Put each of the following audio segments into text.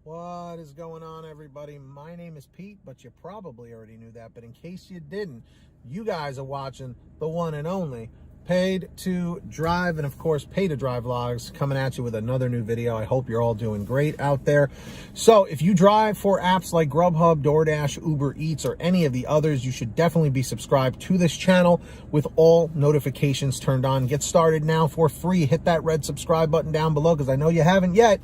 What is going on, everybody? My name is Pete, but you probably already knew that. But in case you didn't, you guys are watching the one and only Paid to Drive, and of course, Pay to Drive vlogs coming at you with another new video. I hope you're all doing great out there. So if you drive for apps like GrubHub, DoorDash, Uber Eats, or any of the others, you should definitely be subscribed to this channel with all notifications turned on. Get started now for free. Hit that red subscribe button down below, because I know you haven't yet,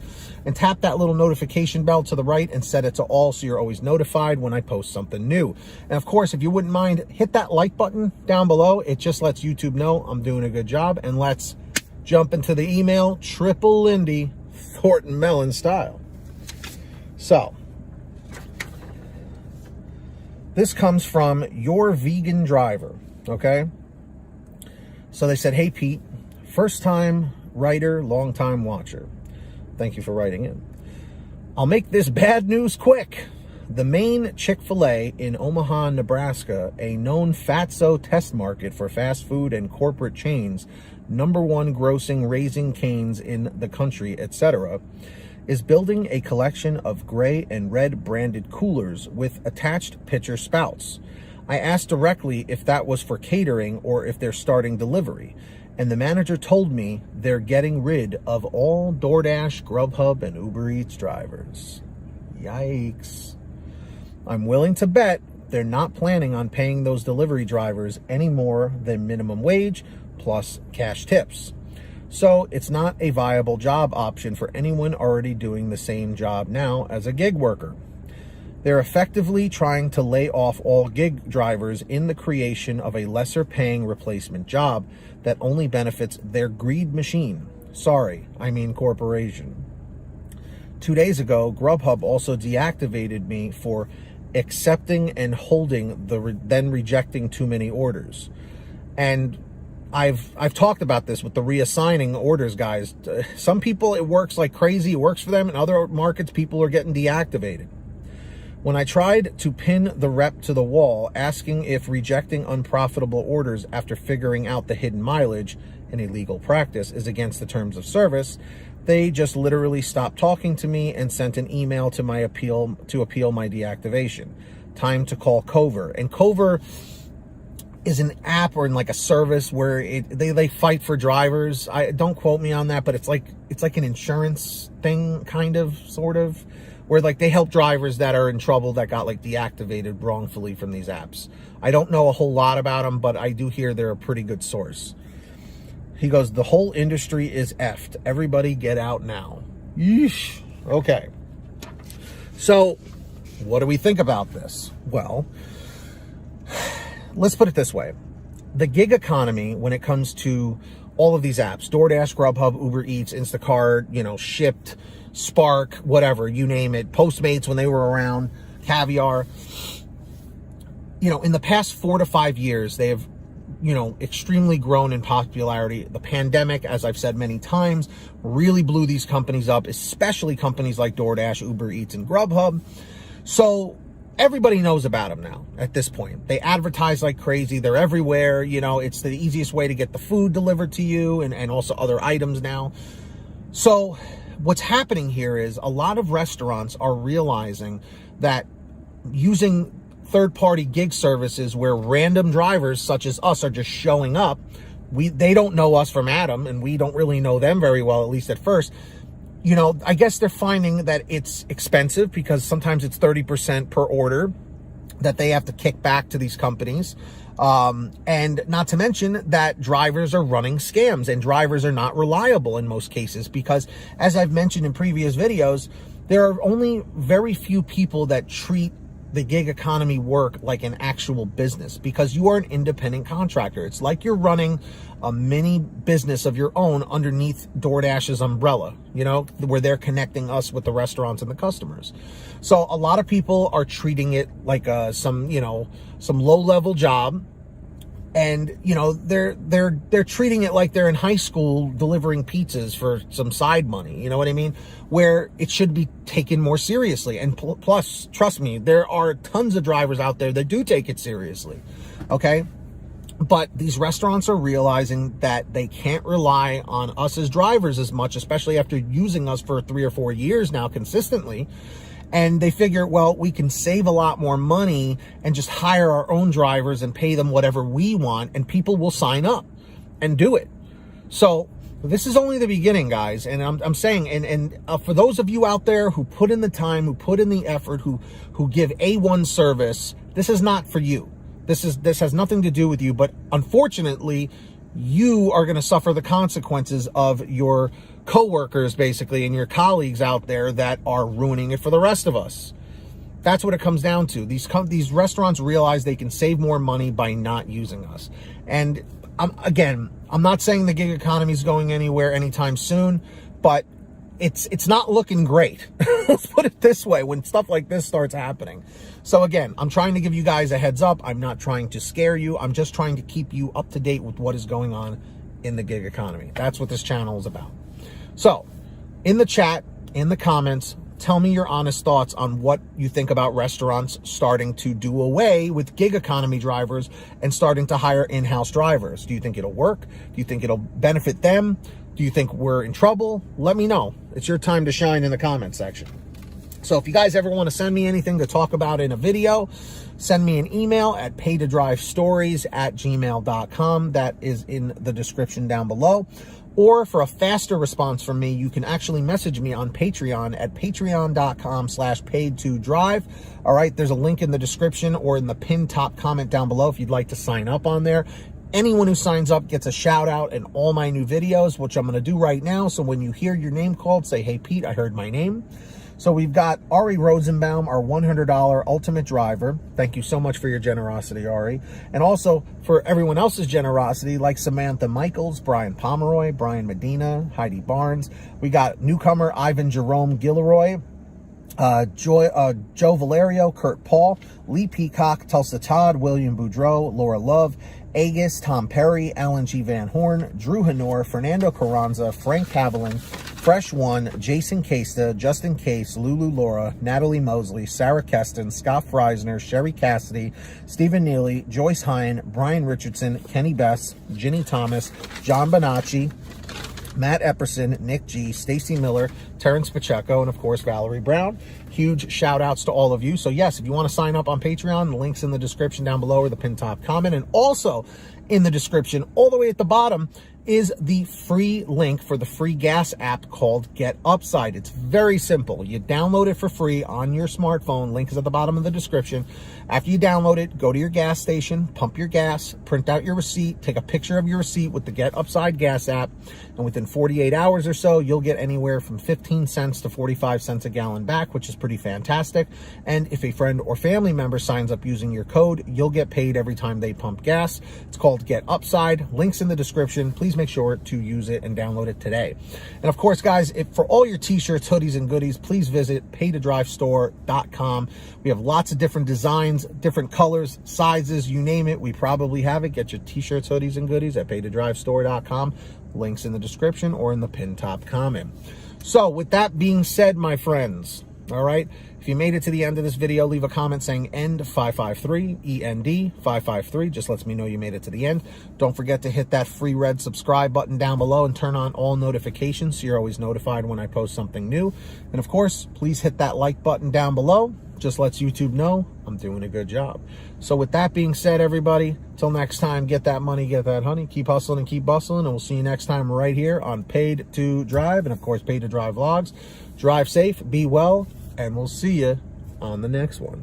and tap that little notification bell to the right and set it to all so you're always notified when I post something new. And of course, if you wouldn't mind, hit that like button down below. It just lets YouTube know I'm doing a good job. And let's jump into the email, Triple Lindy, Thornton Mellon style. So this comes from Your Vegan Driver, okay? So they said, hey Pete, first time writer, long time watcher. Thank you for writing in. I'll make this bad news quick. The main Chic-fil-a in Omaha, Nebraska, a known fatso test market for fast food and corporate chains, #1 grossing Raising Cane's in the country, etc., is building a collection of gray and red branded coolers with attached pitcher spouts. I asked directly if that was for catering or if they're starting delivery, and the manager told me they're getting rid of all DoorDash, GrubHub, and Uber Eats drivers. Yikes. I'm willing to bet they're not planning on paying those delivery drivers any more than minimum wage plus cash tips. So it's not a viable job option for anyone already doing the same job now as a gig worker. They're effectively trying to lay off all gig drivers in the creation of a lesser paying replacement job that only benefits their greed machine. Sorry, I mean corporation. 2 days ago, GrubHub also deactivated me for accepting and holding then rejecting too many orders. And I've talked about this with the reassigning orders, guys. Some people, it works like crazy. It works for them. In other markets, people are getting deactivated. When I tried to pin the rep to the wall, asking if rejecting unprofitable orders after figuring out the hidden mileage, an illegal practice, is against the terms of service, they just literally stopped talking to me and sent an email to my appeal my deactivation. Time to call Cover. And Cover is an app or in like a service where they fight for drivers. Don't quote me on that, but it's like an insurance thing, kind of, sort of, where like they help drivers that are in trouble that got like deactivated wrongfully from these apps. I don't know a whole lot about them, but I do hear they're a pretty good source. He goes, the whole industry is effed. Everybody get out now. Yeesh. Okay. So what do we think about this? Well, let's put it this way. The gig economy, when it comes to all of these apps, DoorDash, GrubHub, Uber Eats, Instacart, Shipt, Spark, whatever, you name it, Postmates when they were around, Caviar, in the past 4 to 5 years, they have extremely grown in popularity. The pandemic, as I've said many times, really blew these companies up, especially companies like DoorDash, Uber Eats, and GrubHub. So everybody knows about them now at this point. They advertise like crazy. They're everywhere. It's the easiest way to get the food delivered to you and also other items now. So what's happening here is a lot of restaurants are realizing that using third-party gig services where random drivers such as us are just showing up, they don't know us from Adam, and we don't really know them very well, at least at first. I guess they're finding that it's expensive because sometimes it's 30% per order that they have to kick back to these companies. And not to mention that drivers are running scams, and drivers are not reliable in most cases because, as I've mentioned in previous videos, there are only very few people that treat the gig economy work like an actual business, because you are an independent contractor. It's like you're running a mini business of your own underneath DoorDash's umbrella, where they're connecting us with the restaurants and the customers. So a lot of people are treating it like some low-level job. And, they're treating it like they're in high school delivering pizzas for some side money, you know what I mean? Where it should be taken more seriously. And plus, trust me, there are tons of drivers out there that do take it seriously, okay? But these restaurants are realizing that they can't rely on us as drivers as much, especially after using us for 3 or 4 years now consistently. And they figure, well, we can save a lot more money and just hire our own drivers and pay them whatever we want, and people will sign up and do it. So this is only the beginning, guys. And I'm saying, and for those of you out there who put in the time, who put in the effort, who give A1 service, this is not for you. This has nothing to do with you, but unfortunately, you are going to suffer the consequences of your coworkers, basically, and your colleagues out there that are ruining it for the rest of us. That's what it comes down to. These restaurants realize they can save more money by not using us. And I'm not saying the gig economy is going anywhere anytime soon, but it's not looking great. Let's put it this way, when stuff like this starts happening. So again, I'm trying to give you guys a heads up. I'm not trying to scare you. I'm just trying to keep you up to date with what is going on in the gig economy. That's what this channel is about. So in the chat, in the comments, tell me your honest thoughts on what you think about restaurants starting to do away with gig economy drivers and starting to hire in-house drivers. Do you think it'll work? Do you think it'll benefit them? Do you think we're in trouble? Let me know. It's your time to shine in the comment section. So if you guys ever want to send me anything to talk about in a video, send me an email at paytodrivestories@gmail.com. That is in the description down below. Or for a faster response from me, you can actually message me on Patreon at patreon.com/paid2drive. All right, there's a link in the description or in the pinned top comment down below if you'd like to sign up on there. Anyone who signs up gets a shout out in all my new videos, which I'm going to do right now. So when you hear your name called, say, "Hey, Pete, I heard my name." So we've got Ari Rosenbaum, our $100 ultimate driver. Thank you so much for your generosity, Ari. And also for everyone else's generosity, like Samantha Michaels, Brian Pomeroy, Brian Medina, Heidi Barnes. We got newcomer Ivan Jerome Gilroy, Joe Valerio, Kurt Paul, Lee Peacock, Tulsa Todd, William Boudreau, Laura Love, Agus, Tom Perry, Alan G. Van Horn, Drew Hanor, Fernando Carranza, Frank Haviland, Fresh One, Jason Casta, Justin Case, Lulu Laura, Natalie Mosley, Sarah Keston, Scott Freisner, Sherry Cassidy, Stephen Neely, Joyce Hine, Brian Richardson, Kenny Bess, Ginny Thomas, John Bonacci, Matt Epperson, Nick G, Stacy Miller, Terrence Pacheco, and of course, Valerie Brown. Huge shout outs to all of you. So yes, if you want to sign up on Patreon, the link's in the description down below or the pinned top comment. And also in the description, all the way at the bottom, is the free link for the free gas app called Get Upside. It's very simple. You download it for free on your smartphone. Link is at the bottom of the description. After you download it, go to your gas station, pump your gas, print out your receipt, take a picture of your receipt with the Get Upside gas app, and within 48 hours or so, you'll get anywhere from 15 cents to 45 cents a gallon back, which is pretty fantastic. And if a friend or family member signs up using your code, you'll get paid every time they pump gas. It's called Get Upside. Links in the description. Please make sure to use it and download it today. And of course, guys, for all your t-shirts, hoodies, and goodies, please visit paytodrivestore.com. We have lots of different designs, different colors, sizes, you name it. We probably have it. Get your t-shirts, hoodies, and goodies at paytodrivestore.com. Links in the description or in the pinned top comment. So with that being said, my friends, all right, if you made it to the end of this video, leave a comment saying END553, END553. Just lets me know you made it to the end. Don't forget to hit that free red subscribe button down below and turn on all notifications so you're always notified when I post something new. And of course, please hit that like button down below. Just lets YouTube know I'm doing a good job. So with that being said, everybody, till next time, get that money, get that honey, keep hustling and keep bustling, and we'll see you next time right here on Paid to Drive, and of course, Paid to Drive vlogs. Drive safe, be well, and we'll see you on the next one.